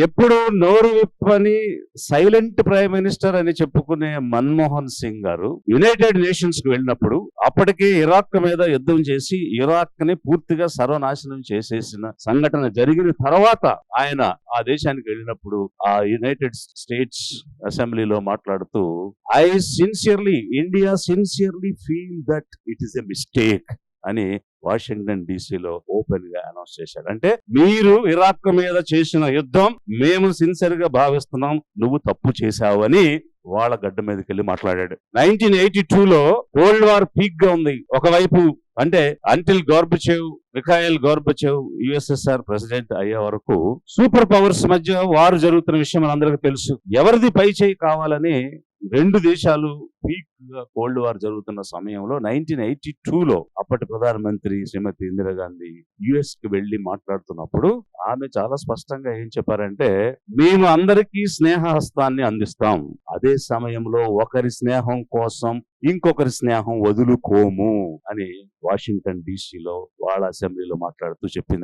ఎప్పుడు నోరు విప్పని silent prime minister అని చెప్పుకునే మన్మోహన్ సింగ్ గారు యునైటెడ్ నేషన్స్ కు వెళ్ళినప్పుడు అప్పటికే ఇరాక్ మీద యుద్ధం చేసి ఇరాక్ ని పూర్తిగా సర్వనాశనం చేసేసిన సంఘటన జరిగిన తర్వాత ఆయన ఆ దేశానికి వెళ్ళినప్పుడు ఆ యునైటెడ్ స్టేట్స్ అసెంబ్లీలో మాట్లాడుతూ India sincerely feel that it is a mistake అని వాషింగ్టన్ డీసీలో ఓపెన్ గా అనౌన్స్ చేశాడు. అంటే మీరు ఇరాక్ మీద చేసిన యుద్ధం మేము సిన్సియర్ గా భావిస్తున్నాం, నువ్వు తప్పు చేశావు అని వాళ్ళ గడ్డ మీదకి వెళ్ళి మాట్లాడాడు. 1982లో కోల్డ్ వార్ పీక్ గా ఉంది. ఒకవైపు అంటే until Mikhail Gorbachev USSR president అయ్యే వరకు సూపర్ పవర్స్ మధ్య వారు జరుగుతున్న విషయం మనందరికీ తెలుసు. ఎవరిది పై చేయి కావాలని రెండు దేశాలు పీక్ గా కోల్డ్ వార్ జరుగుతున్న సమయంలో 1982లో అప్పటి ప్రధానమంత్రి శ్రీమతి ఇందిరాగాంధీ యుఎస్ కి వెళ్లి మాట్లాడుతున్నప్పుడు ఆమె చాలా స్పష్టంగా ఏం చెప్పారంటే, మేము అందరికీ స్నేహహస్తాన్ని అందిస్తాం, అదే సమయంలో ఒకరి స్నేహం కోసం ఇంకొకరి స్నేహం వదులుకోము అని వాషింగ్టన్ డీసీలో వాళ్ళ అసెంబ్లీలో మాట్లాడుతూ చెప్పింది.